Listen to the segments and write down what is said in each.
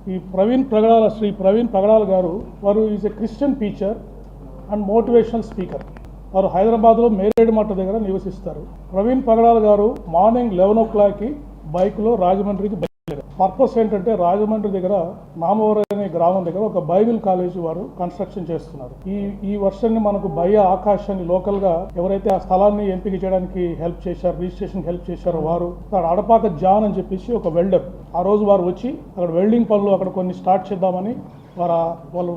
ఈ శ్రీ ప్రవీణ్ ప్రగడాల గారు వారు is a Christian teacher and motivational speaker. వారు హైదరాబాద్లో మేరేడుమట్ట దగ్గర నివసిస్తారు. ప్రవీణ్ ప్రగడాల గారు మార్నింగ్ 11 o'clockకి బైక్లో రాజమండ్రికి బయలుదేరారు. పర్పస్ ఏంటంటే రాజమండ్రి దగ్గర నామవరం అనే గ్రామం దగ్గర ఒక బైబిల్ కాలేజీ వారు కన్స్ట్రక్షన్ చేస్తున్నారు. ఈ వర్షాన్ని మనకు భయ ఆకాశాన్ని లోకల్గా ఎవరైతే ఆ స్థలాన్ని ఎంపిక చేయడానికి హెల్ప్ చేశారు, రిజిస్ట్రేషన్ హెల్ప్ చేశారో వారు అడపాక జాన్ అని చెప్పేసి ఒక వెల్డర్, ఆ రోజు వారు వచ్చి అక్కడ వెల్డింగ్ పనులు అక్కడ కొన్ని స్టార్ట్ చేద్దామని వాళ్ళు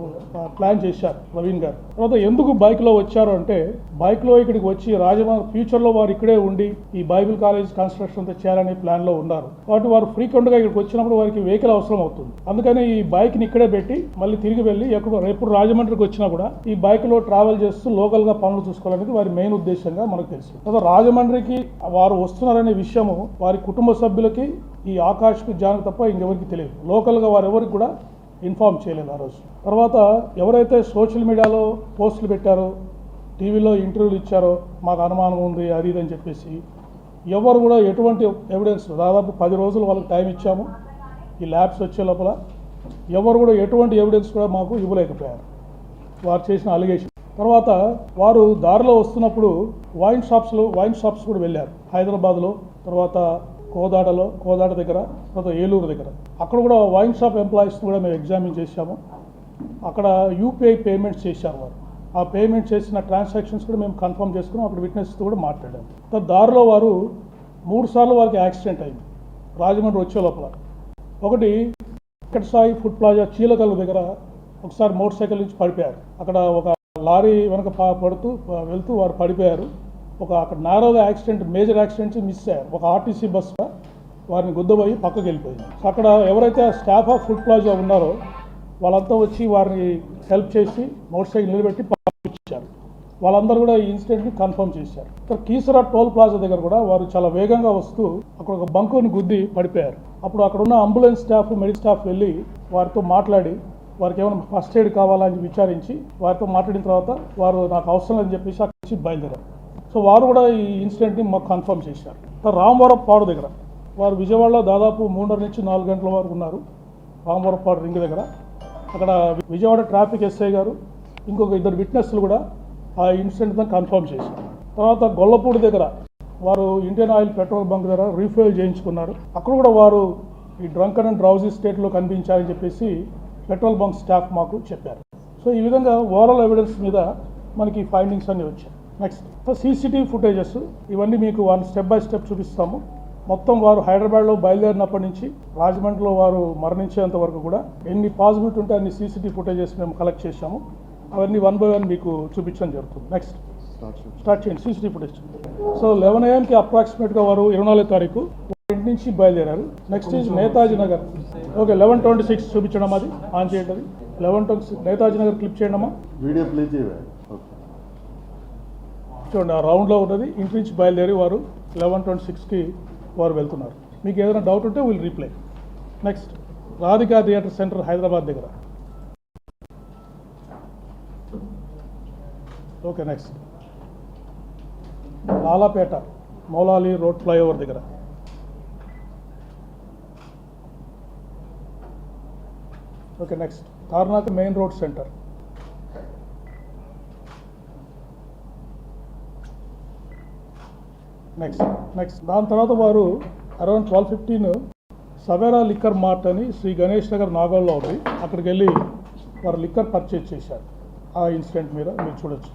ప్లాన్ చేశారు ప్రవీణ్ గారు. తర్వాత ఎందుకు బైక్లో వచ్చారు అంటే బైక్లో ఇక్కడికి వచ్చి రాజమండ్రి ఫ్యూచర్లో వారు ఇక్కడే ఉండి ఈ బైబిల్ కాలేజ్ కన్స్ట్రక్షన్ చేయాలనే ప్లాన్లో ఉన్నారు. కాబట్టి వారు ఫ్రీక్వెంట్గా ఇక్కడికి వచ్చినప్పుడు వారికి వెహికల్ అవసరం అవుతుంది. అందుకని ఈ బైక్ని ఇక్కడే పెట్టి మళ్ళీ తిరిగి వెళ్ళి ఎప్పుడు రాజమండ్రికి వచ్చినా కూడా ఈ బైక్లో ట్రావెల్ చేస్తూ లోకల్గా పనులు చూసుకోవాలనేది వారి మెయిన్ ఉద్దేశంగా మనకు తెలుసు. తర్వాత రాజమండ్రికి వారు వస్తున్నారనే విషయము వారి కుటుంబ సభ్యులకి ఈ ఆకాష్కి జానకి తప్ప ఇంకెవరికి తెలియదు. లోకల్గా వారు ఎవరికి కూడా ఇన్ఫార్మ్ చేయలేదు ఆ రోజు. తర్వాత ఎవరైతే సోషల్ మీడియాలో పోస్టులు పెట్టారో, టీవీలో ఇంటర్వ్యూలు ఇచ్చారో మాకు అనుమానం ఉంది అది ఇది అని చెప్పేసి ఎవరు కూడా ఎటువంటి ఎవిడెన్స్, దాదాపు 10 రోజులు వాళ్ళకి టైం ఇచ్చాము ఈ ల్యాబ్స్ వచ్చే లోపల, ఎవరు కూడా ఎటువంటి ఎవిడెన్స్ కూడా మాకు ఇవ్వలేకపోయారు వారు చేసిన అలిగేషన్. తర్వాత వారు దారిలో వస్తున్నప్పుడు వైన్ షాప్స్ కూడా వెళ్ళారు హైదరాబాద్లో, తర్వాత కోదాడ దగ్గర, తర్వాత ఏలూరు దగ్గర. అక్కడ కూడా వైన్ షాప్ ఎంప్లాయీస్ కూడా మేము ఎగ్జామిన్ చేశాము. అక్కడ యూపీఐ పేమెంట్స్ చేశారు వారు. ఆ పేమెంట్ చేసిన ట్రాన్సాక్షన్స్ కూడా మేము కన్ఫర్మ్ చేసుకున్నాం. అక్కడ విట్నెస్తో కూడా మాట్లాడాము. దారిలో వారు 3 సార్లు వారికి యాక్సిడెంట్ అయింది రాజమండ్రి వచ్చే లోపల. ఒకటి వెంకటసాయి ఫుడ్ ప్లాజా చీలకల్లు దగ్గర ఒకసారి మోటార్ సైకిల్ నుంచి పడిపోయారు. అక్కడ ఒక లారీ వెనక వెళ్తూ వారు పడిపోయారు. అక్కడ నారోగా యాక్సిడెంట్, మేజర్ యాక్సిడెంట్స్ మిస్ అయ్యారు. ఒక ఆర్టీసీ బస్సు వారిని గుద్దబోయి పక్కకి వెళ్ళిపోయింది. అక్కడ ఎవరైతే స్టాఫ్ ఆఫ్ ఫుడ్ ప్లాజా ఉన్నారో వాళ్ళంతా వచ్చి వారిని హెల్ప్ చేసి మోటార్ సైకిల్ నిలబెట్టి పంపించారు. వాళ్ళందరూ కూడా ఈ ఇన్సిడెంట్ని కన్ఫర్మ్ చేశారు. ఇక్కడ కీసరా టోల్ ప్లాజా దగ్గర కూడా వారు చాలా వేగంగా వస్తూ అక్కడ ఒక బంకుని గుద్ది పడిపోయారు. అప్పుడు అక్కడ ఉన్న అంబులెన్స్ స్టాఫ్, మెడికల్ స్టాఫ్ వెళ్ళి వారితో మాట్లాడి వారికి ఏమైనా ఫస్ట్ ఎయిడ్ కావాలని విచారించి వారితో మాట్లాడిన తర్వాత వారు నాకు అవసరం అని చెప్పేసి అక్కడి నుంచి బయలుదేరారు. సో వారు కూడా ఈ ఇన్సిడెంట్ని మాకు కన్ఫర్మ్ చేశారు. రామవరపాడు దగ్గర వారు విజయవాడలో దాదాపు 3:30 నుంచి 4 గంటల వరకు ఉన్నారు. రామవరపాడు రింగ్ దగ్గర అక్కడ విజయవాడ ట్రాఫిక్ ఎస్ఐ గారు ఇంకొక 2 విట్నెస్లు కూడా ఆ ఇన్సిడెంట్ని కన్ఫర్మ్ చేశారు. తర్వాత గొల్లపూడి దగ్గర వారు ఇండియన్ ఆయిల్ పెట్రోల్ బంక్ దగ్గర రీఫిల్ చేయించుకున్నారు. అక్కడ కూడా వారు ఈ డ్రంకన్ అండ్ డ్రౌజీ స్టేట్లో కనిపించారని చెప్పేసి పెట్రోల్ బంక్ స్టాఫ్ మాకు చెప్పారు. సో ఈ విధంగా ఓవరాల్ ఎవిడెన్స్ మీద మనకి ఫైండింగ్స్ అన్నీ వచ్చాయి. నెక్స్ట్ సీసీటీవీ ఫుటేజెస్ ఇవన్నీ మీకు స్టెప్ బై స్టెప్ చూపిస్తాము. మొత్తం వారు హైదరాబాద్లో బయలుదేరినప్పటి నుంచి రాజమండ్రిలో వారు మరణించేంత వరకు కూడా ఎన్ని పాసిబిలిటీ ఉంటే అన్ని సీసీటీవీ ఫుటేజెస్ మేము కలెక్ట్ చేశాము. అవన్నీ 1 by 1 మీకు చూపించడం జరుగుతుంది. నెక్స్ట్ స్టార్ట్ చేయండి సీసీటీవీ ఫుటేజ్. సో 11 AM అప్రాక్సిమేట్గా వారు 24వ తారీఖు ఇంటి నుంచి బయలుదేరారు. Next is Netaji Nagar. Okay, 11:26 చూపించడం, అది ఆన్ చేయండి. 11:26 నేతాజీ నగర్ క్లిప్ చేయండి అమ్మా. వీడియో ప్లే చేయాలి. చూడండి, ఆ రౌండ్లో ఉన్నది. ఇంటి నుంచి బయలుదేరి వారు 11:26కి వారు వెళ్తున్నారు. మీకు ఏదైనా డౌట్ ఉంటే will reply. Next Radhika theatre centre Hyderabad దగ్గర. Okay, next Lalapet Moulali road flyover దగ్గర. Okay, next Tarnaka main road centre. Next దాని తర్వాత వారు అరౌండ్ 12:15 సవేరా లిక్కర్ మార్ట్ అని శ్రీ గణేష్ నగర్ నాగోల్లో ఉంది. అక్కడికి వెళ్ళి వారు లిక్కర్ పర్చేజ్ చేశారు. ఆ ఇన్సిడెంట్ మీద మీరు చూడొచ్చు.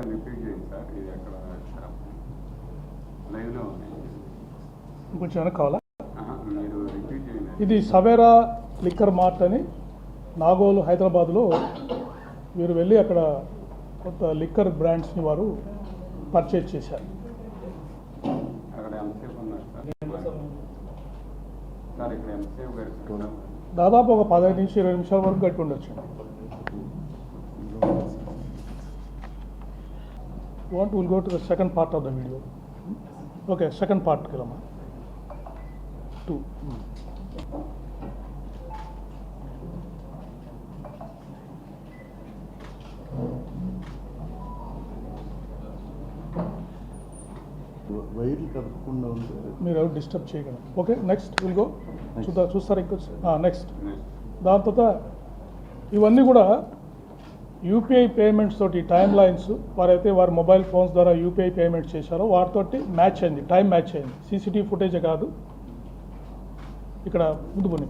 రిపీట్ చేయండి సార్. ఇది అక్కడ లైవ్లో ఉంది. ఇంకొంచెం వెనక్కి కావాలా? మీరు రిపీట్ చేయండి. ఇది సవేరా లిక్కర్ మార్ట్ అని నాగోలు హైదరాబాద్లో వీరు వెళ్ళి అక్కడ కొంత లిక్కర్ బ్రాండ్స్ని వారు పర్చేజ్ చేశారు. అక్కడ ఎంతసేపు ఉన్నారు సార్ ఇక్కడ ఎంతసేపు గడుపుతున్నారు? దాదాపు ఒక 15 నుంచి 20 నిమిషాల వరకు గట్టి ఉండొచ్చు. Want we'll go to the second part of the video. Okay, second part Kilama. 2. వైర్లు కదపకుండా ఉంది. మీరు ఎవరు డిస్టర్బ్ చేయగలరు. Okay, next will go. చూస్తారా ఇంకొచ్చి నెక్స్ట్. నెక్స్ట్ దాని తర్వాత ఇవన్నీ కూడా యూపీఐ పేమెంట్స్ తోటి టైమ్ లైన్స్ వారైతే వారి మొబైల్ ఫోన్స్ ద్వారా యూపీఐ పేమెంట్స్ చేశారో వాటితోటి మ్యాచ్ అయింది, టైం మ్యాచ్ అయింది. సీసీటీవీ ఫుటేజే కాదు. ఇక్కడ ముందుకుని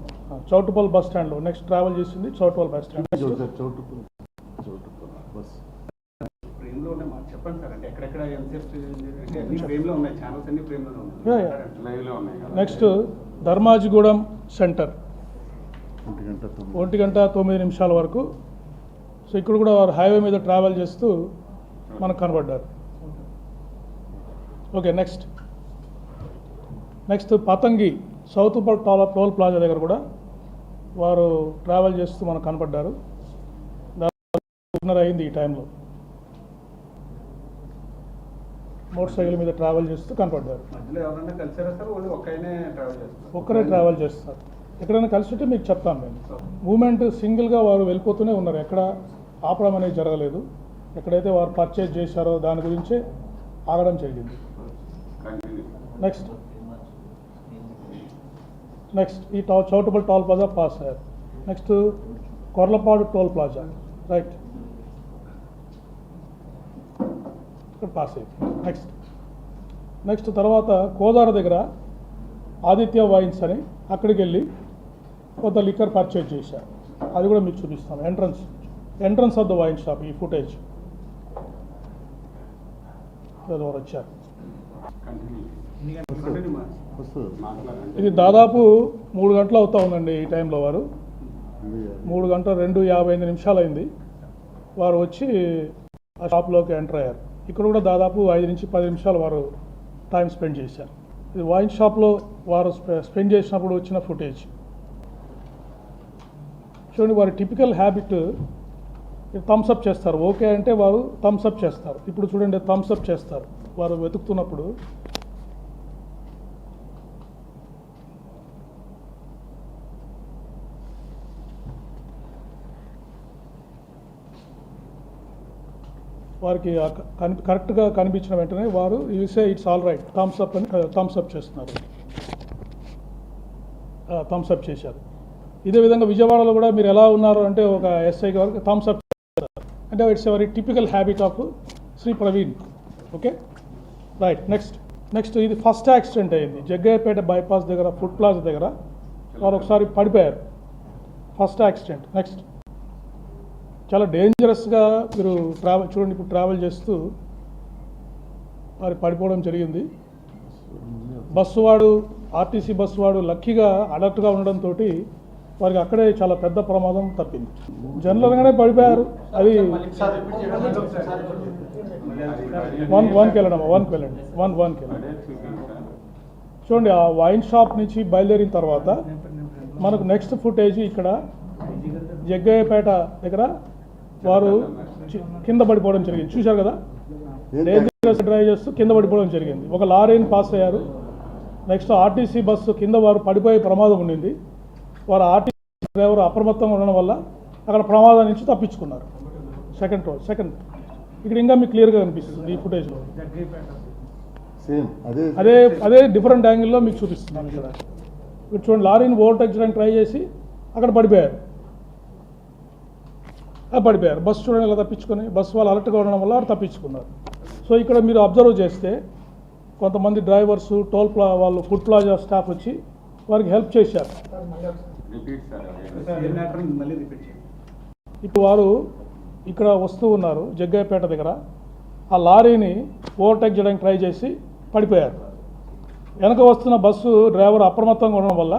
చౌటుపల్ బస్ స్టాండ్లో నెక్స్ట్ ట్రావెల్ చేసింది Choutuppal bus stand. Choutuppal bus ఫ్రేమ్లో ఉన్నాయి మాకు చెప్పండి సార్. అంటే ఎక్కడెక్కడ ఎంతసేపు అన్ని ఫ్రేమ్లో ఉన్నాయి, ఛానల్స్ అన్ని ఫ్రేమ్లో ఉన్నాయి, లైవ్లో ఉన్నాయి కదా. నెక్స్ట్ ధర్మాజిగూడెం సెంటర్ 1:09 వరకు. సో ఇక్కడ కూడా వారు హైవే మీద ట్రావెల్ చేస్తూ మనకు కనబడ్డారు. Okay, next Pathangi south toll plaza దగ్గర కూడా వారు ట్రావెల్ చేస్తూ మనకు కనపడ్డారు. దాదాపు అయింది ఈ టైంలో మోటార్ సైకిల్ మీద ట్రావెల్ చేస్తూ కనపడ్డారు. మధ్యలో ఎవరైనా కలిసారా సార్? ఓన్లీ ఒక్కనే ట్రావెల్ చేస్తారు? ఒక్కరే ట్రావెల్ చేస్తారు. ఎక్కడైనా కలిసి మీకు చెప్తాను నేను. మూమెంట్ సింగిల్గా వారు వెళ్ళిపోతూనే ఉన్నారు, ఎక్కడ ఆపడం అనేది జరగలేదు. ఎక్కడైతే వారు పర్చేజ్ చేశారో దాని గురించే ఆగడం జరిగింది. నెక్స్ట్ ఈ చౌటుపల్ టోల్ ప్లాజా పాస్ అయ్యారు. Next Korlapadu toll plaza right ఇక్కడ పాస్ అయ్యింది. నెక్స్ట్ తర్వాత కోదాడ దగ్గర ఆదిత్య వైన్స్ అని అక్కడికి వెళ్ళి కొంత లిక్కర్ పర్చేజ్ చేశారు. అది కూడా మీకు చూపిస్తాను. Entrance of the wine shop ఈ ఫుటేజ్ ఎవరు వచ్చారు. ఇది దాదాపు 3 గంటలు అవుతా ఉందండి ఈ టైంలో. వారు 3 గంటల 2:55 అయింది వారు వచ్చి ఆ షాప్లోకి ఎంటర్ అయ్యారు. ఇక్కడ కూడా దాదాపు 5 నుంచి 10 నిమిషాలు వారు టైం స్పెండ్ చేశారు. ఇది వైన్ షాప్లో వారు స్పెండ్ చేసినప్పుడు వచ్చిన ఫుటేజ్ చూడండి. వారి టిపికల్ హ్యాబిట్ థమ్స్ అప్ చేస్తారు. ఓకే అంటే వారు థమ్స్ అప్ చేస్తారు. ఇప్పుడు చూడండి థమ్స్ అప్ చేస్తారు వారు వెతుకుతున్నప్పుడు. వారికి కరెక్ట్గా కనిపించిన వెంటనే వారు యూసే it's all right thumbs up అని థమ్స్ అప్ చేస్తున్నారు. థమ్స్ అప్ చేశారు. ఇదే విధంగా విజయవాడలో కూడా మీరు ఎలా ఉన్నారు అంటే ఒక ఎస్ఐకి వరకు థమ్స్ అప్ చేస్తారు. అంటే it's a very typical habit of Shri Praveen. Okay right. Next ఇది ఫస్ట్ యాక్సిడెంట్ అయింది జగ్గయ్యపేట బైపాస్ దగ్గర ఫుడ్ ప్లాజా దగ్గర. వారు ఒకసారి పడిపోయారు. First accident. నెక్స్ట్ చాలా డేంజరస్గా మీరు చూడండి ఇప్పుడు ట్రావెల్ చేస్తూ వారు పడిపోవడం జరిగింది. బస్సు వాడు ఆర్టీసీ బస్సు వాడు లక్కీగా అలర్ట్గా ఉండడంతో వారికి అక్కడే చాలా పెద్ద ప్రమాదం తప్పింది. జనరల్గానే పడిపోయారు. అది 1కి వెళ్ళండి. చూడండి ఆ వైన్ షాప్ నుంచి బయలుదేరిన తర్వాత మనకు నెక్స్ట్ ఫుటేజ్ ఇక్కడ జగ్గయ్యపేట దగ్గర వారు కింద పడిపోవడం జరిగింది. చూశారు కదా, డేంజరస్ డ్రైవ్ చేస్తూ కింద పడిపోవడం జరిగింది. ఒక లారీని పాస్ అయ్యారు. నెక్స్ట్ ఆర్టీసీ బస్సు కింద వారు పడిపోయే ప్రమాదం ఉండింది. వారు ఆర్టీసీ డ్రైవర్ అప్రమత్తంగా ఉండడం వల్ల అక్కడ ప్రమాదం నుంచి తప్పించుకున్నారు. సెకండ్ ఇక్కడ ఇంకా మీకు క్లియర్గా కనిపిస్తుంది ఈ ఫుటేజ్లో. అదే డిఫరెంట్ యాంగిల్లో మీకు చూపిస్తున్నాను. ఇక్కడ మీరు చూడండి లారీని ఓవర్టేక్ చేయడానికి ట్రై చేసి అక్కడ పడిపోయారు. బస్సు చూడండి ఇలా తప్పించుకొని బస్సు వాళ్ళు అలర్ట్గా ఉండడం వల్ల వారు తప్పించుకున్నారు. సో ఇక్కడ మీరు అబ్జర్వ్ చేస్తే కొంతమంది డ్రైవర్స్ వాళ్ళు ఫుడ్ ప్లాజా స్టాఫ్ వచ్చి వారికి హెల్ప్ చేశారు. ఇప్పుడు వారు ఇక్కడ వస్తూ ఉన్నారు జగ్గయ్యపేట దగ్గర. ఆ లారీని ఓవర్టేక్ చేయడానికి ట్రై చేసి పడిపోయారు. వెనక వస్తున్న బస్సు డ్రైవర్ అప్రమత్తంగా ఉండడం వల్ల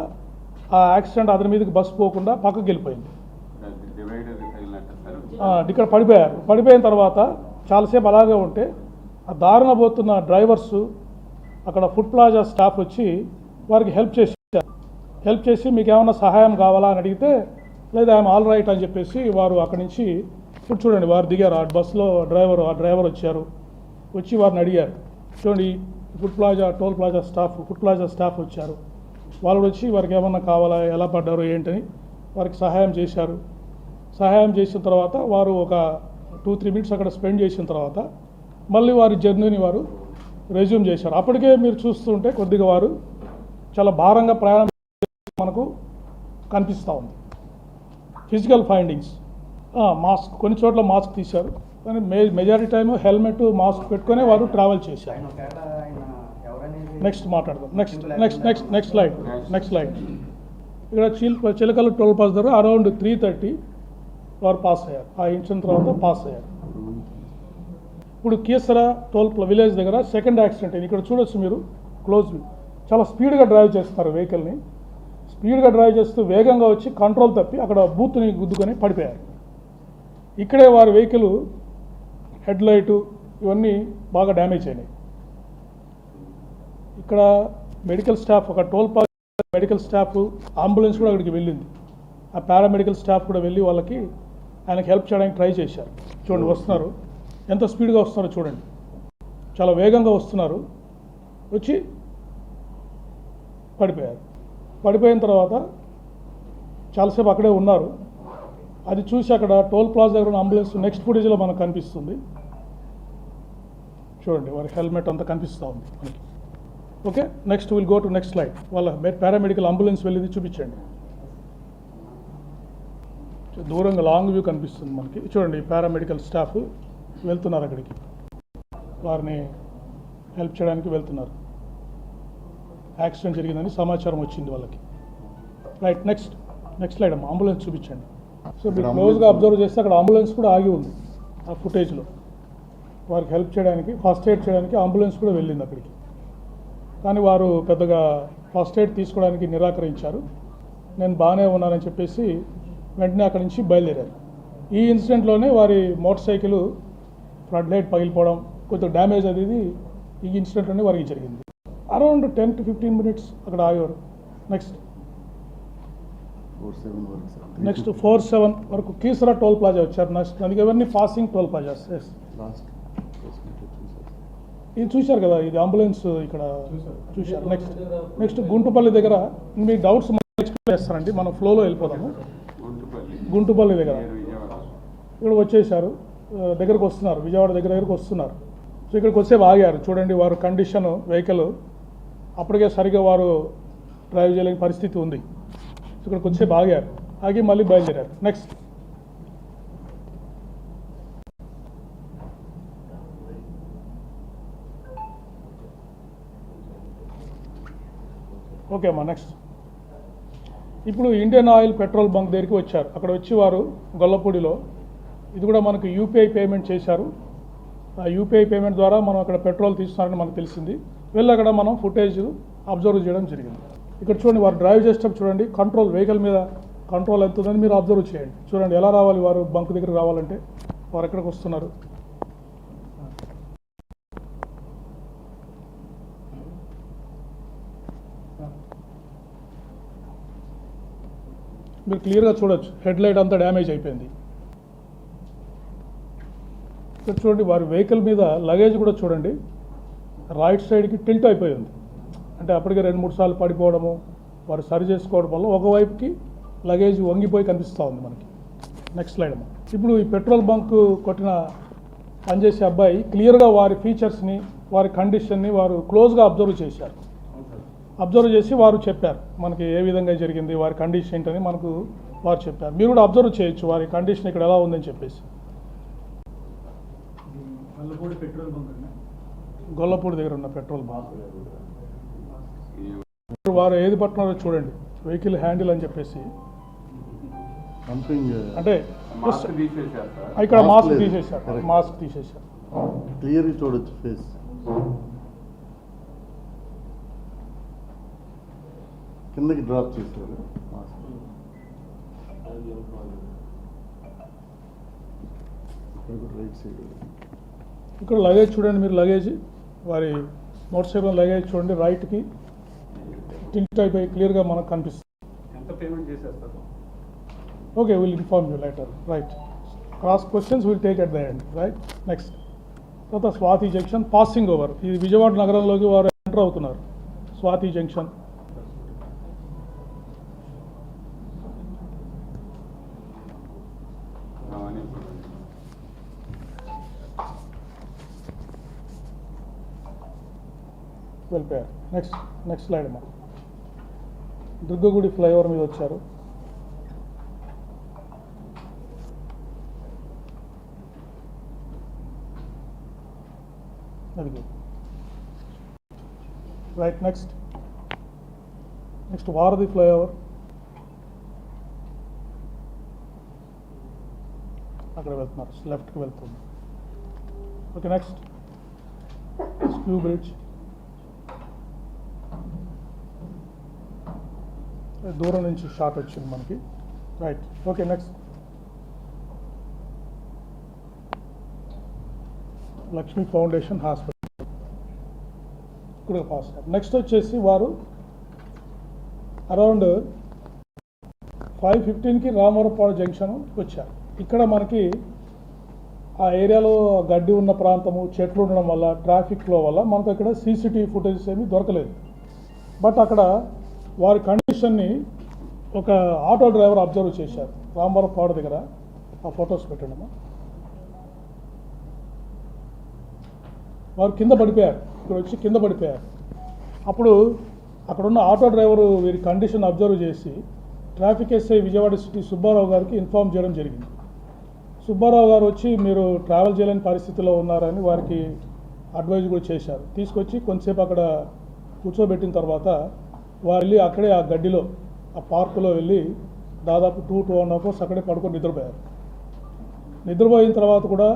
ఆ యాక్సిడెంట్ అతని మీదకి బస్సు పోకుండా పక్కకి వెళ్ళిపోయింది. ఇక్కడ పడిపోయిన తర్వాత చాలాసేపు అలాగే ఉంటే ఆ దారిన పోతున్న డ్రైవర్సు అక్కడ ఫుడ్ ప్లాజా స్టాఫ్ వచ్చి వారికి హెల్ప్ చేసి మీకు ఏమైనా సహాయం కావాలా అని అడిగితే లేదా ఐఎమ్ ఆల్ రైట్ అని చెప్పేసి వారు అక్కడి నుంచి ఇప్పుడు చూడండి వారు దిగారు. ఆ బస్సులో డ్రైవర్ వచ్చారు, వచ్చి వారిని అడిగారు. చూడండి ఫుడ్ ప్లాజా స్టాఫ్ వచ్చారు. వాళ్ళు వచ్చి వారికి ఏమన్నా కావాలా, ఎలా పడ్డారు ఏంటని వారికి సహాయం చేశారు. సహాయం చేసిన తర్వాత వారు ఒక 2-3 మినిట్స్ అక్కడ స్పెండ్ చేసిన తర్వాత మళ్ళీ వారి జర్నీని వారు రెజ్యూమ్ చేశారు. అప్పటికే మీరు చూస్తుంటే కొద్దిగా వారు చాలా భారంగా ప్రయాణం మనకు కనిపిస్తూ ఉంది. ఫిజికల్ ఫైండింగ్స్ మాస్క్, కొన్ని చోట్ల మాస్క్ తీశారు, కానీ మెజారిటీ టైం హెల్మెట్ మాస్క్ పెట్టుకునే వారు ట్రావెల్ చేశారు. నెక్స్ట్ మాట్లాడదాం. Next slide. ఇక్కడ చిలకలు టోల్ పాస్ దగ్గర అరౌండ్ 3:30 వారు పాస్ అయ్యారు. ఆ ఇన్సిడెంట్ తర్వాత పాస్ అయ్యారు. ఇప్పుడు కీసర టోల్ విలేజ్ దగ్గర సెకండ్ యాక్సిడెంట్ అయింది. ఇక్కడ చూడొచ్చు మీరు క్లోజ్ వ్యూ. చాలా స్పీడ్గా డ్రైవ్ చేస్తారు వెహికల్ని. స్పీడ్గా డ్రైవ్ చేస్తూ వేగంగా వచ్చి కంట్రోల్ తప్పి అక్కడ బూత్ని గుద్దుకొని పడిపోయారు. ఇక్కడే వారి వెహికల్ హెడ్ లైటు ఇవన్నీ బాగా డ్యామేజ్ అయినాయి. ఇక్కడ మెడికల్ స్టాఫ్, ఒక toll pass medical staff, ambulance కూడా అక్కడికి వెళ్ళింది. ఆ పారామెడికల్ స్టాఫ్ కూడా వెళ్ళి వాళ్ళకి ఆయనకి హెల్ప్ చేయడానికి ట్రై చేశారు. చూడండి వస్తున్నారు, ఎంత స్పీడ్గా వస్తున్నారో చూడండి, చాలా వేగంగా వస్తున్నారు. వచ్చి పడిపోయారు. పడిపోయిన తర్వాత చాలాసేపు అక్కడే ఉన్నారు. అది చూసి అక్కడ టోల్ ప్లాజా దగ్గర ఉన్న అంబులెన్స్ నెక్స్ట్ ఫుటేజ్లో మనకు కనిపిస్తుంది. చూడండి వారి హెల్మెట్ అంతా కనిపిస్తూ ఉంది మనకి. Okay, next will go to next slide. వాళ్ళ పారామెడికల్ అంబులెన్స్ వెళ్ళింది చూపించండి. దూరంగా లాంగ్ వ్యూ కనిపిస్తుంది మనకి. చూడండి పారామెడికల్ స్టాఫ్ వెళ్తున్నారు అక్కడికి, వారిని హెల్ప్ చేయడానికి వెళ్తున్నారు. యాక్సిడెంట్ జరిగిందని సమాచారం వచ్చింది వాళ్ళకి. రైట్, నెక్స్ట్ స్లైడ్ అమ్మా. అంబులెన్స్ చూపించండి. సో మీరు క్లోజ్గా అబ్జర్వ్ చేస్తే అక్కడ అంబులెన్స్ కూడా ఆగి ఉంది ఆ ఫుటేజ్లో. వారికి హెల్ప్ చేయడానికి, ఫస్ట్ ఎయిడ్ చేయడానికి అంబులెన్స్ కూడా వెళ్ళింది అక్కడికి. కానీ వారు పెద్దగా ఫస్ట్ ఎయిడ్ తీసుకోవడానికి నిరాకరించారు. నేను బాగానే ఉన్నానని చెప్పేసి వెంటనే అక్కడి నుంచి బయలుదేరారు. ఈ ఇన్సిడెంట్లోనే వారి మోటార్ సైకిల్ ఫ్రంట్ లైట్ పగిలిపోవడం, కొంచెం డ్యామేజ్ అనేది ఈ ఇన్సిడెంట్లోనే వారికి జరిగింది. అరౌండ్ 10 to 15 మినిట్స్ అక్కడ ఆగారు. నెక్స్ట్ 4-7 వరకు కీసరా టోల్ ప్లాజా వచ్చారు. నెక్స్ట్ అందుకే ఇవన్నీ పాసింగ్ టోల్ ప్లాజాస్. ఇది చూశారు కదా, ఇది అంబులెన్స్ ఇక్కడ చూశారు. నెక్స్ట్ గుంటుపల్లి దగ్గర మీ డౌట్స్ ఎక్స్ప్లెయిన్ చేస్తారండి, మనం ఫ్లోలో వెళ్ళిపోదాము. గుంటుపల్లి దగ్గర ఇక్కడ వచ్చేసారు, దగ్గరకు వస్తున్నారు, విజయవాడ దగ్గరకు వస్తున్నారు. సో ఇక్కడికి వచ్చే ఆగారు. చూడండి వారు కండిషన్ వెహికల్ అప్పటికే సరిగా వారు డ్రైవ్ చేయలేని పరిస్థితి ఉంది. సో ఇక్కడికి వచ్చే ఆగారు, ఆగి మళ్ళీ బయలుదేరారు. నెక్స్ట్ ఓకే అమ్మా. నెక్స్ట్ ఇప్పుడు ఇండియన్ ఆయిల్ పెట్రోల్ బంక్ దగ్గరికి వచ్చారు. అక్కడ వచ్చి వారు గొల్లపూడిలో ఇది కూడా మనకు యూపీఐ పేమెంట్ చేశారు. ఆ యూపీఐ పేమెంట్ ద్వారా మనం అక్కడ పెట్రోల్ తీస్తున్నారని మనకు తెలిసింది. వెళ్ళి అక్కడ మనం ఫుటేజ్ అబ్జర్వ్ చేయడం జరిగింది. ఇక్కడ చూడండి వారు డ్రైవ్ చేసేటప్పుడు చూడండి కంట్రోల్, వెహికల్ మీద కంట్రోల్ ఎంత ఉందని మీరు అబ్జర్వ్ చేయండి. చూడండి ఎలా రావాలి వారు బంక్ దగ్గరికి రావాలంటే, వారు ఎక్కడికి వస్తున్నారు. మీరు క్లియర్గా చూడొచ్చు, హెడ్ లైట్ అంతా డ్యామేజ్ అయిపోయింది. ఇక్కడ చూడండి వారి వెహికల్ మీద లగేజ్ కూడా చూడండి రైట్ సైడ్కి టిల్ట్ అయిపోయింది. అంటే అప్పటికే 2-3 సార్లు పడిపోవడము, వారు సరి చేసుకోవడం వల్ల ఒకవైపుకి లగేజ్ వంగిపోయి కనిపిస్తూ ఉంది మనకి. నెక్స్ట్ స్లైడ్ అమ్మా. ఇప్పుడు ఈ పెట్రోల్ బంక్ కొట్టిన పనిచేసే అబ్బాయి క్లియర్గా వారి ఫీచర్స్ని, వారి కండిషన్ని వారు క్లోజ్గా అబ్జర్వ్ చేశారు. అబ్జర్వ్ చేసి వారు చెప్పారు మనకి ఏ విధంగా జరిగింది, వారి కండిషన్ ఏంటని మనకు వారు చెప్పారు. మీరు కూడా అబ్జర్వ్ చేయొచ్చు వారి కండిషన్ ఇక్కడ ఎలా ఉందని చెప్పేసి. గొల్లపూడి దగ్గర ఉన్న పెట్రోల్ బంక్. వారు ఏది పట్టున్నారో చూడండి, వెహికల్ హ్యాండిల్ అని చెప్పేసి. అంటే ఇక్కడ మాస్క్ తీసేశారు. క్లియర్గా చూడొచ్చు ఫేస్. కిందకి డ్రాప్ చేశారు రైట్ సైడ్. ఇక్కడ లగేజ్ చూడండి, మీరు లగేజ్ వారి మోటార్ సైకిల్ లగేజ్ చూడండి, రైట్కి టిల్ట్ అయిపోయి క్లియర్గా మనకు కనిపిస్తుంది. ఎంత పేమెంట్ చేసేస్తారు? Okay, will inform you lighter. Right, cross questions will take at the end. Right, next తర్వాత స్వాతి జంక్షన్ పాసింగ్ ఓవర్. ఇది విజయవాడ నగరంలోకి వారు ఎంటర్ అవుతున్నారు. స్వాతి జంక్షన్ వెళ్ళిపోయారు. నెక్స్ట్ స్లైడ్ అమ్మా. దుర్గగుడి ఫ్లైఓవర్ మీద వచ్చారు. అది రైట్. నెక్స్ట్ వారధి ఫ్లైఓవర్, అక్కడ వెళ్తున్నారు, లెఫ్ట్కి వెళ్తుంది. ఓకే, నెక్స్ట్ స్క్యూ బ్రిడ్జ్, దూరం నుంచి షాట్ వచ్చింది మనకి. Right, okay, next Lakshmi foundation hospital, ఇక్కడ పాస్. నెక్స్ట్ వచ్చేసి వారు అరౌండ్ 5:15కి రామవరపాడు జంక్షన్ వచ్చారు. ఇక్కడ మనకి ఆ ఏరియాలో గడ్డి ఉన్న ప్రాంతము, చెట్లు ఉండడం వల్ల, ట్రాఫిక్ ఫ్లో వల్ల మనకు ఇక్కడ సీసీటీవీ ఫుటేజెస్ ఏమీ దొరకలేదు. బట్ అక్కడ వారి కండిషన్ని ఒక ఆటో డ్రైవర్ అబ్జర్వ్ చేశారు. రామవరపాడు దగ్గర ఆ ఫొటోస్ పెట్టండి. వారు కింద పడిపోయారు, ఇక్కడ వచ్చి కింద పడిపోయారు. అప్పుడు అక్కడున్న ఆటో డ్రైవరు వీరి కండిషన్ అబ్జర్వ్ చేసి traffic SI Vijayawada city Subbarao గారికి ఇన్ఫార్మ్ చేయడం జరిగింది. సుబ్బారావు గారు వచ్చి మీరు ట్రావెల్ చేయలేని పరిస్థితిలో ఉన్నారని వారికి అడ్వైజ్ కూడా చేశారు. తీసుకొచ్చి కొంతసేపు అక్కడ కూర్చోబెట్టిన తర్వాత వారు వెళ్ళి అక్కడే ఆ గడ్డిలో, ఆ పార్కులో వెళ్ళి దాదాపు 2.5 hours అక్కడే పడుకొని నిద్రపోయారు. నిద్రపోయిన తర్వాత కూడా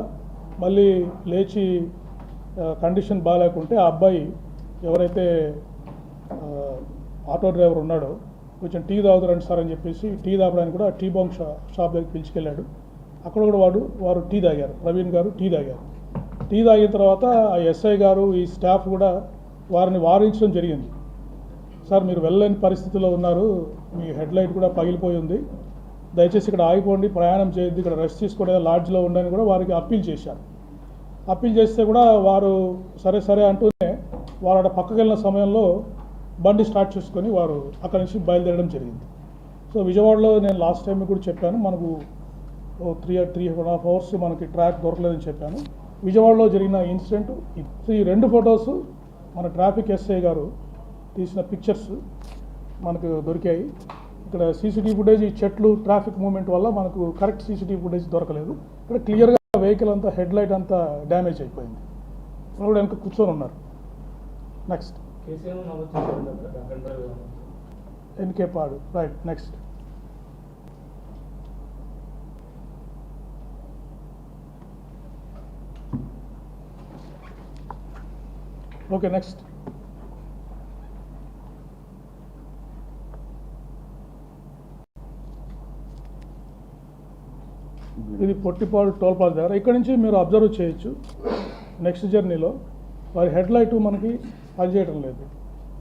మళ్ళీ లేచి కండిషన్ బాగాలేకుంటే ఆ అబ్బాయి ఎవరైతే ఆటో డ్రైవర్ ఉన్నాడో కొంచెం టీ తాగుతారండి సార్ అని చెప్పేసి టీ తాగడానికి కూడా టీ బాంక్ షాప్ దగ్గరికి పిలుచుకెళ్ళాడు. అక్కడ కూడా వారు టీ తాగారు. ప్రవీణ్ గారు టీ తాగారు. టీ తాగిన తర్వాత ఆ ఎస్ఐ గారు, ఈ స్టాఫ్ కూడా వారిని వారించడం జరిగింది. సార్ మీరు వెళ్ళలేని పరిస్థితిలో ఉన్నారు, మీ హెడ్ లైట్ కూడా పగిలిపోయి ఉంది, దయచేసి ఇక్కడ ఆగిపోండి, ప్రయాణం చేయొద్దు, ఇక్కడ రెస్ట్ తీసుకోవడం లాడ్జ్లో ఉండని కూడా వారికి అప్పీల్ చేశారు. అప్పీల్ చేస్తే కూడా వారు సరే అంటూనే వారు అక్కడ పక్కకి వెళ్ళిన సమయంలో బండి స్టార్ట్ చేసుకొని వారు అక్కడి నుంచి బయలుదేరడం జరిగింది. సో విజయవాడలో నేను లాస్ట్ టైం కూడా చెప్పాను, మనకు 3.5 hours మనకి ట్రాక్ దొరకలేదని చెప్పాను. విజయవాడలో జరిగిన ఇన్సిడెంట్ ఈ 2 ఫొటోస్ మన ట్రాఫిక్ ఎస్ఐ గారు తీసిన పిక్చర్స్ మనకు దొరికాయి. ఇక్కడ సీసీటీవీ ఫుటేజ్, ఈ చెట్లు ట్రాఫిక్ మూవ్మెంట్ వల్ల మనకు కరెక్ట్ సీసీటీవీ ఫుటేజ్ దొరకలేదు. ఇక్కడ క్లియర్గా వెహికల్ అంతా, హెడ్ లైట్ అంతా డ్యామేజ్ అయిపోయింది. వాళ్ళు కూడా వెనక కూర్చొని ఉన్నారు. నెక్స్ట్ ఎన్కే పాడు. రైట్, నెక్స్ట్ ఓకే, నెక్స్ట్ ఇది పొట్టిపాడు టోల్ ప్లాజా దగ్గర. ఇక్కడ నుంచి మీరు అబ్జర్వ్ చేయొచ్చు నెక్స్ట్ జర్నీలో వారి హెడ్ లైట్ మనకి పనిచేయడం లేదు.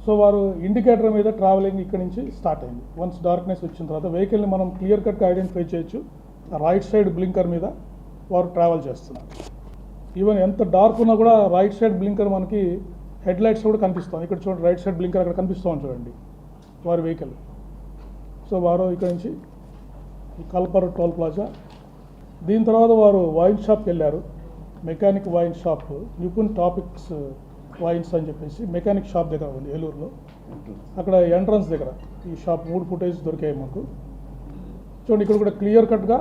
సో వారు ఇండికేటర్ మీద ట్రావెలింగ్ ఇక్కడ నుంచి స్టార్ట్ అయింది. వన్స్ డార్క్నెస్ వచ్చిన తర్వాత వెహికల్ని మనం క్లియర్ కట్గా ఐడెంటిఫై చేయొచ్చు. రైట్ సైడ్ బ్లింకర్ మీద వారు ట్రావెల్ చేస్తున్నారు. ఈవెన్ ఎంత డార్క్ ఉన్నా కూడా రైట్ సైడ్ బ్లింకర్ మనకి హెడ్ లైట్స్ కూడా కనిపిస్తాం. ఇక్కడ చూడండి, రైట్ సైడ్ బ్లింకర్ అక్కడ కనిపిస్తాం చూడండి వారి వెహికల్. సో వారు ఇక్కడ నుంచి కల్పర్ టోల్ ప్లాజా, దీని తర్వాత వారు వైన్ షాప్కి వెళ్ళారు. Mechanic wine shop, Nipun topics wines అని చెప్పేసి మెకానిక్ షాప్ దగ్గర ఉంది ఏలూరులో. అక్కడ ఎంట్రన్స్ దగ్గర ఈ షాప్ 3 ఫుటేజ్ దొరికాయి మాకు. చూడండి, ఇక్కడ కూడా క్లియర్ కట్గా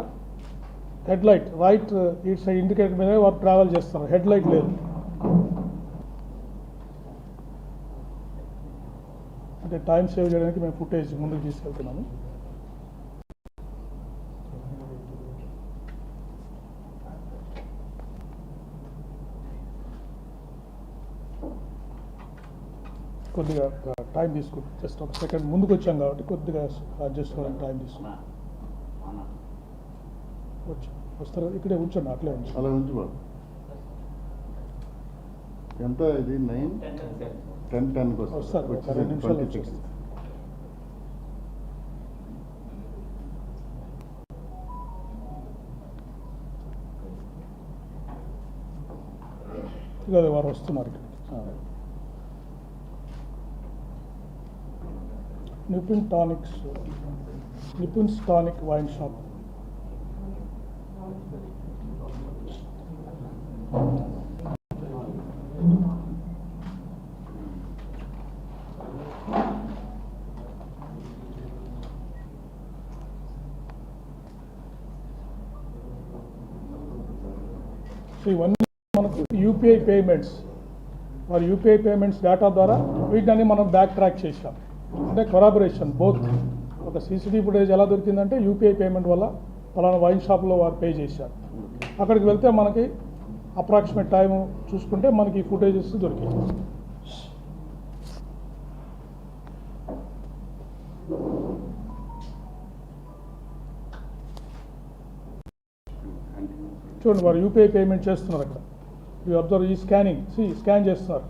హెడ్ లైట్ రైట్ ఇటు సైడ్ ఇండికేటర్ మీద వారు ట్రావెల్ చేస్తున్నారు, హెడ్ లైట్ లేదు. అంటే టైం సేవ్ చేయడానికి మేము ఫుటేజ్ ముందుకు తీసుకెళ్తున్నాము. కొద్దిగా టైం తీసుకుంటాం. జస్ట్ ఒక సెకండ్ ముందుకు వచ్చాం కాబట్టి కొద్దిగా అడ్జస్ట్ అవ్వడానికి టైం తీసుకుంటాం. వస్తారు ఇక్కడే ఉంచండి, అట్లే ఉంచండి. అలా ఉంచి బాబు. ఎంత ఇది 9 10 వస్తారు, ఒక 2 నిమిషాలు వచ్చేస్తారు. ఇక వారు వస్తున్నారు ఇక్కడ. నిపున్స్ టానిక్ వైన్ షాప్. సో ఇవన్నీ మనకు యూపీఐ పేమెంట్స్, మరి యూపీఐ పేమెంట్స్ డేటా ద్వారా వీటిని మనం బ్యాక్ ట్రాక్ చేసాం. అంటే కొరాబరేషన్ బోత్. ఒక సీసీటీవీ ఫుటేజ్ ఎలా దొరికిందంటే యూపీఐ పేమెంట్ వల్ల పలానా వైన్ షాప్లో వారు పే చేశారు. అక్కడికి వెళ్తే మనకి అప్రాక్సిమేట్ టైం చూసుకుంటే మనకి ఫుటేజెస్ దొరికాయి. చూడండి, వారు యూపీఐ పేమెంట్ చేస్తున్నారు. అక్కడ యూ అబ్జర్వ్ ఈ స్కానింగ్, స్కాన్ చేస్తున్నారు.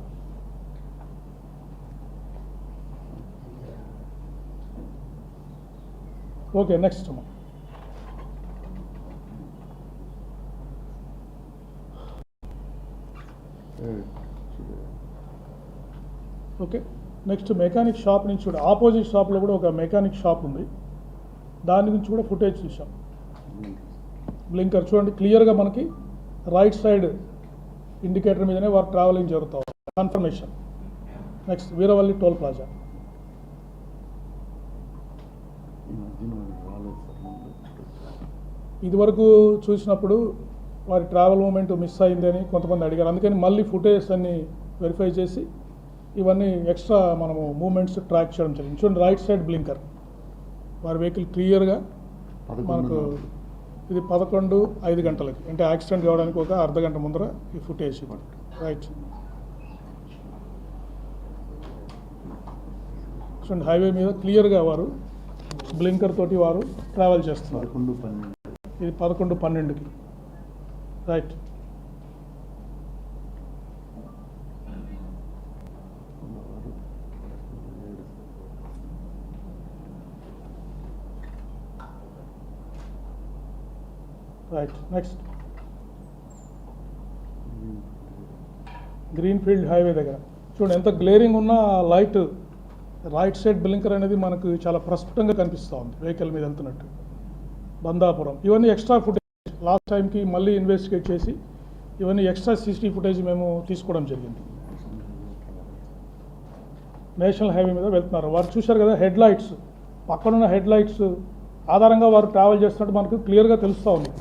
Okay, next okay next mechanic shop నుంచి కూడా ఆపోజిట్ షాప్లో కూడా ఒక మెకానిక్ షాప్ ఉంది. దాని నుంచి కూడా ఫుటేజ్ చూసాం. బ్లింకర్ చూడండి, క్లియర్గా మనకి రైట్ సైడ్ ఇండికేటర్ మీదనే వారు ట్రావెలింగ్ జరుగుతారు. Confirmation. Next Veeravalli toll plaza. ఇదివరకు చూసినప్పుడు వారి ట్రావెల్ మూమెంట్ మిస్ అయిందని కొంతమంది అడిగారు. అందుకని మళ్ళీ ఫుటేజ్ అన్ని వెరిఫై చేసి ఇవన్నీ ఎక్స్ట్రా మనము మూమెంట్స్ ట్రాక్ చేయడం జరిగింది. చూడండి, రైట్ సైడ్ బ్లింకర్ వారి వెహికల్ క్లియర్గా మనకు ఇది 11:05 గంటలకి, అంటే యాక్సిడెంట్ కావడానికి ఒక అర్ధగంట ముందర ఈ ఫుటేజ్. రైట్ చూడండి, హైవే మీద క్లియర్గా వారు బ్లింకర్ తోటి వారు ట్రావెల్ చేస్తున్నారు. ఇది 11:12కి. Right right next greenfield highway దగ్గర చూడండి, ఎంత గ్లేరింగ్ ఉన్న లైట్ రైట్ సైడ్ బ్లింకర్ అనేది మనకు చాలా ప్రస్ఫుటంగా కనిపిస్తూ ఉంది వెహికల్ మీద వెళ్తున్నట్టు. బందాపురం ఇవన్నీ ఎక్స్ట్రా ఫుటేజ్ లాస్ట్ టైంకి మళ్ళీ ఇన్వెస్టిగేట్ చేసి ఇవన్నీ ఎక్స్ట్రా సీసీటీవీ ఫుటేజ్ మేము తీసుకోవడం జరిగింది. నేషనల్ హైవే మీద వెళ్తున్నారు. వారు చూశారు కదా, హెడ్ లైట్స్, పక్కనున్న హెడ్ లైట్స్ ఆధారంగా వారు ట్రావెల్ చేస్తున్నట్టు మనకు క్లియర్గా తెలుస్తూ ఉంది.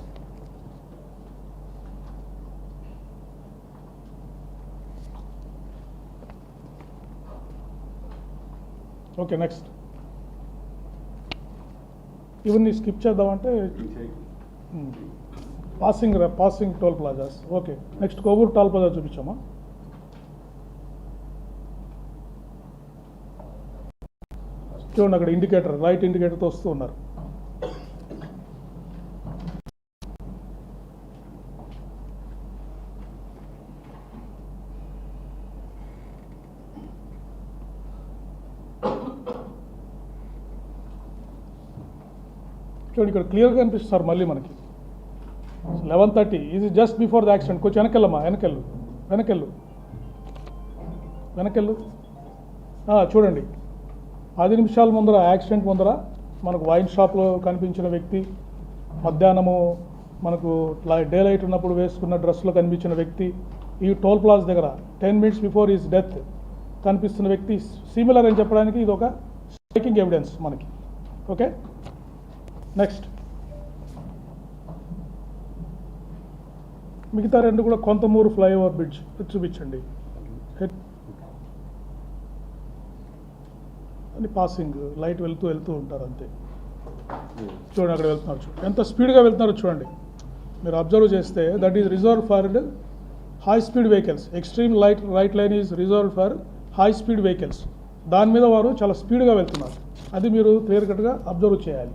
ఓకే నెక్స్ట్ ఇవన్నీ స్కిప్ చేద్దామంటే passing toll plazas. Okay next Kovur toll plaza చూపించామా. చూడండి, అక్కడ ఇండికేటర్ రైట్ ఇండికేటర్తో వస్తూ ఉన్నారు. చూడండి, ఇక్కడ క్లియర్గా కనిపిస్తారు మళ్ళీ మనకి 11:30. ఇది జస్ట్ బిఫోర్ ద యాక్సిడెంట్. కొంచెం వెనకెళ్ళమ్మా, వెనకెళ్ళు. చూడండి, 10 నిమిషాల ముందర యాక్సిడెంట్ ముందర మనకు వైన్ షాప్లో కనిపించిన వ్యక్తి, మధ్యాహ్నము మనకు డే లైట్ ఉన్నప్పుడు వేసుకున్న డ్రెస్లో కనిపించిన వ్యక్తి, ఈ టోల్ ప్లాజా దగ్గర 10 minutes బిఫోర్ ఈజ్ డెత్ కనిపిస్తున్న వ్యక్తి సిమిలర్ అని చెప్పడానికి ఇది ఒక స్ట్రైకింగ్ ఎవిడెన్స్ మనకి. ఓకే నెక్స్ట్ మిగతా రెండు కూడా కొంతమూరు ఫ్లైఓవర్ బ్రిడ్జ్ చూపించండి. అని పాసింగ్ లైట్ వెళ్తూ ఉంటారు అంతే. చూడండి, అక్కడ వెళ్తున్నారు. చూడండి ఎంత స్పీడ్గా వెళ్తున్నారో చూడండి. మీరు అబ్జర్వ్ చేస్తే that is reserve for high speed vehicles. Extreme right line is reserve for high speed vehicles. దాని మీద వారు చాలా స్పీడ్గా వెళ్తున్నారు. అది మీరు క్లియర్ కట్గా అబ్జర్వ్ చేయాలి.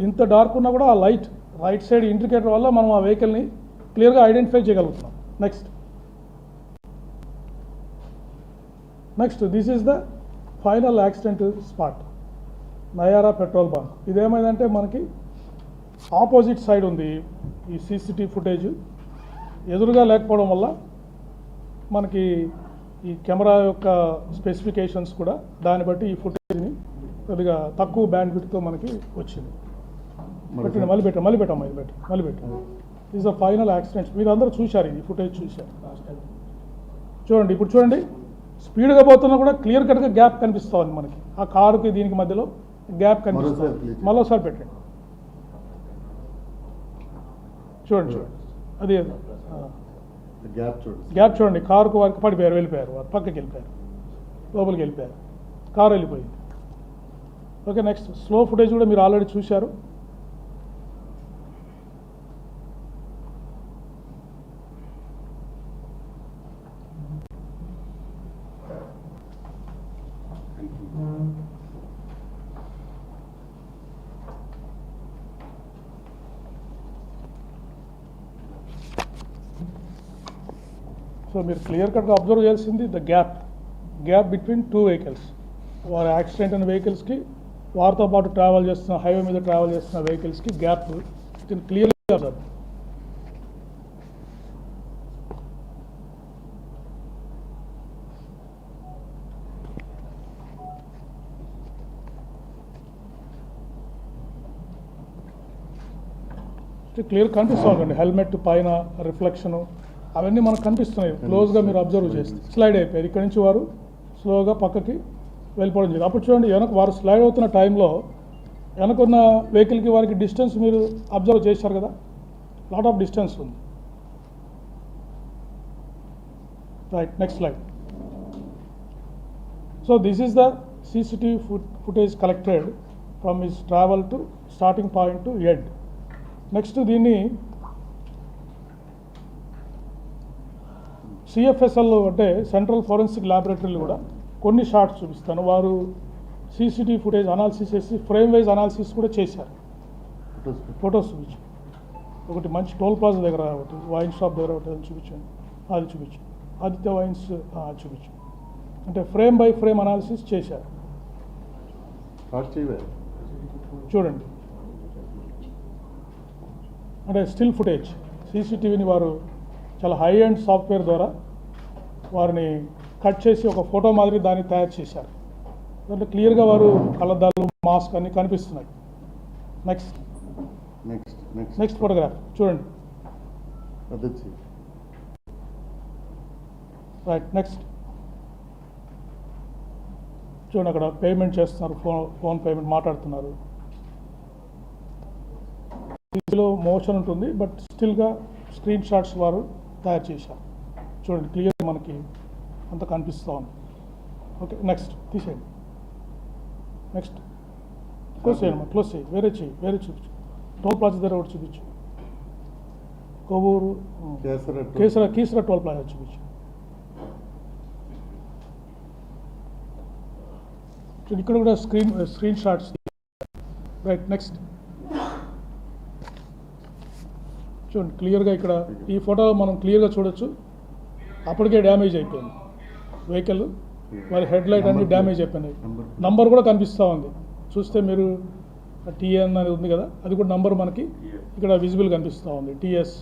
ఇంత డార్క్ ఉన్నా కూడా ఆ లైట్ రైట్ సైడ్ ఇండికేటర్ వల్ల మనం ఆ వెహికల్ని క్లియర్గా ఐడెంటిఫై చేయగలుగుతున్నాం. Next this is the final accident spot, Nayara petrol bunk. ఇదేమైందంటే మనకి ఆపోజిట్ సైడ్ ఉంది ఈ సీసీటీవీ ఫుటేజ్, ఎదురుగా లేకపోవడం వల్ల మనకి ఈ కెమెరా యొక్క స్పెసిఫికేషన్స్ కూడా దాన్ని బట్టి ఈ ఫుటేజ్ని కొద్దిగా తక్కువ బ్యాండ్ విడ్త్తో మనకి వచ్చింది. పెట్టండి, మళ్ళీ పెట్టాం. Is the final accidents. మీరు అందరూ చూశారు, ఈ ఫుటేజ్ చూశారు. చూడండి, ఇప్పుడు చూడండి, స్పీడ్గా పోతున్నా కూడా క్లియర్ కట్గా గ్యాప్ కనిపిస్తుంది మనకి. ఆ కారుకి దీనికి మధ్యలో గ్యాప్ కనిపిస్తుంది. మరోసారి పెట్టండి, చూడండి అది గ్యాప్ చూడండి. కారుకు వారికి పడిపోయారు, వెళ్ళిపోయారు, వారు పక్కకి వెళ్ళిపోయారు, లోపలికి వెళ్ళిపోయారు, కారు వెళ్ళిపోయింది. ఓకే, నెక్స్ట్ స్లో ఫుటేజ్ కూడా మీరు ఆల్రెడీ చూశారు. సో మీరు క్లియర్ కట్గా అబ్జర్వ్ చేయాల్సింది the gap between two vehicles. వారి యాక్సిడెంట్ అయిన వెహికల్స్కి వారితో పాటు ట్రావెల్ చేస్తున్న హైవే మీద ట్రావెల్ చేస్తున్న వెహికల్స్కి గ్యాప్ క్లియర్గా అబ్జర్వ్. క్లియర్ కనిపిస్తూ ఉంటుంది, హెల్మెట్ పైన రిఫ్లెక్షను అవన్నీ మనకు కనిపిస్తున్నాయి. క్లోజ్గా మీరు అబ్జర్వ్ చేస్తే స్లైడ్ అయిపోయారు. ఇక్కడ నుంచి వారు స్లోగా పక్కకి వెళ్ళిపోవడం జరిగింది. అప్పుడు చూడండి, వారు స్లైడ్ అవుతున్న టైంలో వెనకున్న వెహికల్కి వారికి డిస్టెన్స్ మీరు అబ్జర్వ్ చేశారు కదా, లాట్ ఆఫ్ డిస్టెన్స్ ఉంది. Right, next slide. So this is the CCTV footage collected from his travel to starting point to end. Next దీన్ని CFSL అంటే సెంట్రల్ ఫోరెన్సిక్ ల్యాబొరేటరీలు కూడా కొన్ని షార్ట్స్ చూపిస్తాను. వారు CCTV ఫుటేజ్ అనాలిసిస్ చేసి ఫ్రేమ్ వైజ్ అనాలిసిస్ కూడా చేశారు. ఫొటోస్ చూపించు. ఒకటి మంచి టోల్ ప్లాజా దగ్గర ఒకటి, వైన్ షాప్ దగ్గర ఒకటి చూపించండి, అది చూపించు. ఆదిత్య వైన్స్ చూపించు. అంటే ఫ్రేమ్ బై ఫ్రేమ్ అనాలిసిస్ చేశారు. చూడండి, అంటే స్టిల్ ఫుటేజ్ CCTVని వారు చాలా హై అండ్ సాఫ్ట్వేర్ ద్వారా వారిని కట్ చేసి ఒక ఫోటో మాదిరి దాన్ని తయారు చేశారు. దాంట్లో క్లియర్గా వారు కళ్ళద్దాలు, మాస్క్ అన్నీ కనిపిస్తున్నాయి. నెక్స్ట్ ఫోటోగ్రాఫ్ చూడండి. రైట్, నెక్స్ట్ చూడండి, అక్కడ పేమెంట్ చేస్తున్నారు, ఫోన్ పేమెంట్ మాట్లాడుతున్నారు. ఇందులో మోషన్ ఉంటుంది, బట్ స్టిల్గా స్క్రీన్ షాట్స్ వారు తయారు చేశారు. చూడండి, క్లియర్ మనకి అంత కనిపిస్తూ ఉంది. ఓకే, నెక్స్ట్ తీసేయండి. నెక్స్ట్ క్లోజ్ చేయండి, క్లోజ్ చేయి, వేరే చూపించు. టోల్ ప్లాజా దగ్గర ఒకటి చూపించు. కొవ్వూరు కీసర టోల్ ప్లాజా చూపించు. ఇక్కడ కూడా స్క్రీన్ షాట్స్. రైట్, నెక్స్ట్ చూడండి, క్లియర్గా ఇక్కడ ఈ ఫోటోలో మనం క్లియర్గా చూడొచ్చు. అప్పటికే డ్యామేజ్ అయిపోయింది వెహికల్, మరి హెడ్ లైట్ అన్ని డ్యామేజ్ అయిపోయినాయి. నంబర్ కూడా కనిపిస్తూ ఉంది. చూస్తే మీరు TN అనేది ఉంది కదా, అది కూడా నంబర్ మనకి ఇక్కడ విజిబుల్ కనిపిస్తూ ఉంది. TS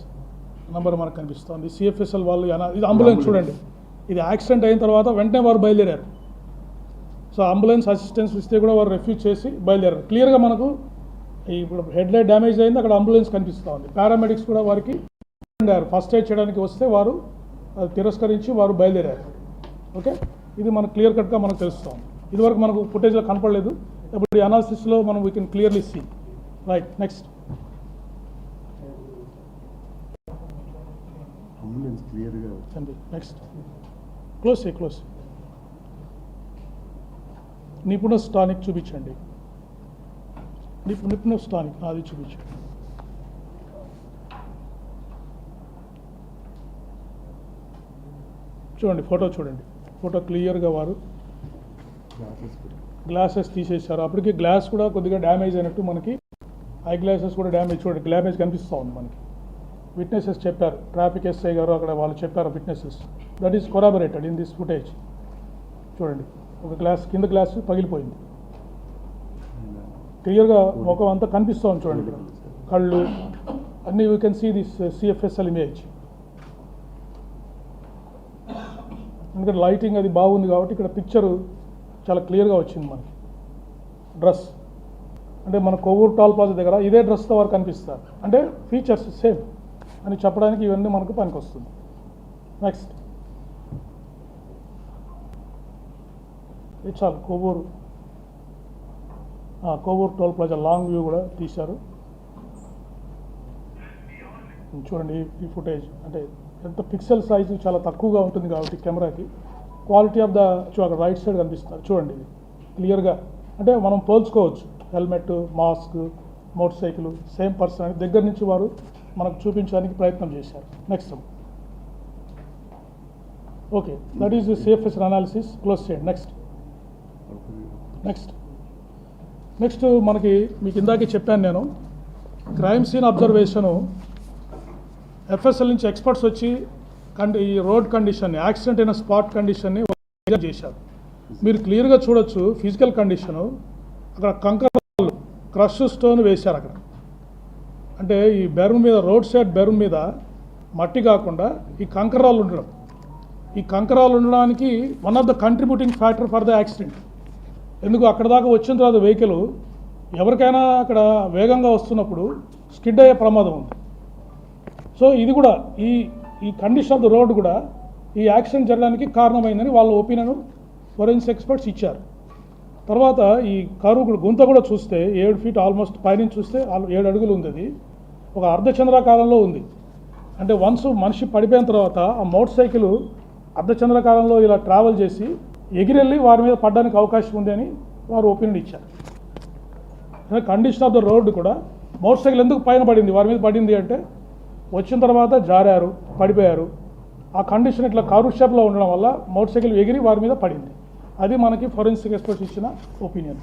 నంబర్ మనకు కనిపిస్తూ ఉంది. CFSL వాళ్ళు ఇది అంబులెన్స్ చూడండి, ఇది యాక్సిడెంట్ అయిన తర్వాత వెంటనే వారు బయలుదేరారు. సో అంబులెన్స్ అసిస్టెన్స్ ఇస్తే కూడా వారు రెఫ్యూజ్ చేసి బయలుదేరారు. క్లియర్గా మనకు ఇప్పుడు హెడ్ లైట్ డ్యామేజ్ అయింది, అక్కడ అంబులెన్స్ కనిపిస్తూ ఉంది. పారామెడిక్స్ కూడా వారికి ఫస్ట్ ఎయిడ్ చేయడానికి వస్తే వారు అది తిరస్కరించి వారు బయలుదేరారు. ఓకే, ఇది మనకు క్లియర్ కట్గా మనకు తెలుస్తాం. ఇదివరకు మనకు ఫుటేజ్లో కనపడలేదు, ఇప్పుడు ఈ అనాలిసిస్లో మనం we can clearly see. Right, next next close నిపుణ స్టానిక్ చూపించండి. నిపుణ స్థానిక అది చూపించు. చూడండి ఫోటో చూడండి, ఫోటో క్లియర్గా వారు గ్లాసెస్ తీసేశారు. అప్పటికి గ్లాస్ కూడా కొద్దిగా డ్యామేజ్ అయినట్టు మనకి, ఐ గ్లాసెస్ కూడా డ్యామేజ్, చూడండి డ్యామేజ్ కనిపిస్తూ ఉంది మనకి. విట్నెసెస్ చెప్పారు, ట్రాఫిక్ ఎస్ఐ గారు అక్కడ వాళ్ళు చెప్పారు witnesses. That is corroborated in this footage. చూడండి ఒక గ్లాస్, కింద గ్లాస్ పగిలిపోయింది, క్లియర్గా ముఖం అంతా కనిపిస్తూ ఉంది. చూడండి ఇక్కడ కళ్ళు అన్నీ, you can see this CFSL image. ఎందుకంటే లైటింగ్ అది బాగుంది కాబట్టి ఇక్కడ పిక్చరు చాలా క్లియర్గా వచ్చింది మనకి. డ్రెస్ అంటే మన కొవ్వూరు టోల్ ప్లాజా దగ్గర ఇదే డ్రెస్తో వారు కనిపిస్తారు, అంటే ఫీచర్స్ సేమ్ అని చెప్పడానికి ఇవన్నీ మనకు పనికి వస్తుంది. నెక్స్ట్ ఇది చాలు. Kovvur toll plaza long view కూడా తీశారు. చూడండి ఈ ఫుటేజ్, అంటే ఎంత పిక్సెల్ సైజు చాలా తక్కువగా ఉంటుంది కాబట్టి కెమెరాకి క్వాలిటీ ఆఫ్ ద అక్కడ రైట్ సైడ్ కనిపిస్తారు. చూడండి ఇది క్లియర్గా, అంటే మనం పోల్చుకోవచ్చు helmet, mask, motorcycle same person అని దగ్గర నుంచి వారు మనకు చూపించడానికి ప్రయత్నం చేశారు. Next okay, that is the safest analysis. Close చేయండి. నెక్స్ట్ మనకి మీకు ఇందాకే చెప్పాను నేను, క్రైమ్ సీన్ అబ్జర్వేషను ఎఫ్ఎస్ఎల్ నుంచి ఎక్స్పర్ట్స్ వచ్చి ఈ రోడ్ కండిషన్ని, యాక్సిడెంట్ అయిన స్పాట్ కండిషన్ని చేశారు. మీరు క్లియర్గా చూడొచ్చు ఫిజికల్ కండిషను. అక్కడ కంకర క్రష్ స్టోన్ వేశారు అక్కడ, అంటే ఈ బెరమ్ మీద, రోడ్ సైడ్ బెరమ్ మీద మట్టి కాకుండా ఈ కంకరాలు ఉండడం, ఈ కంకరాలు ఉండడానికి one of the contributing factor for the accident. ఎందుకు అక్కడ దాకా వచ్చిన తర్వాత వెహికల్ ఎవరికైనా అక్కడ వేగంగా వస్తున్నప్పుడు స్కిడ్ అయ్యే ప్రమాదం ఉంది. సో ఇది కూడా ఈ కండిషన్ ఆఫ్ ద రోడ్ కూడా ఈ యాక్సిడెంట్ జరగడానికి కారణమైందని వాళ్ళ ఒపీనియన్ ఫోరెన్సిక్ ఎక్స్పర్ట్స్ ఇచ్చారు. తర్వాత ఈ కరువు కూడా గుంత కూడా చూస్తే 7 feet ఆల్మోస్ట్, పైనుంచి చూస్తే 7 అడుగులు ఉంది. అది ఒక అర్ధచంద్రాకారంలో ఉంది. అంటే వన్స్ మనిషి పడిపోయిన తర్వాత ఆ మోటార్ సైకిల్ అర్ధచంద్రాకారంలో ఇలా ట్రావెల్ చేసి ఎగిరెళ్ళి వారి మీద పడడానికి అవకాశం ఉంది అని వారు ఒపీనియన్ ఇచ్చారు. కండిషన్ ఆఫ్ ద రోడ్ కూడా మోటార్ సైకిల్ ఎందుకు పైన పడింది, వారి మీద పడింది అంటే వచ్చిన తర్వాత జారారు, పడిపోయారు. ఆ కండిషన్ ఇట్లా కారు షేప్లో ఉండడం వల్ల మోటార్ సైకిల్ ఎగిరి వారి మీద పడింది. అది మనకి ఫోరెన్సిక్ ఎక్స్పర్ట్స్ ఇచ్చిన ఒపీనియన్.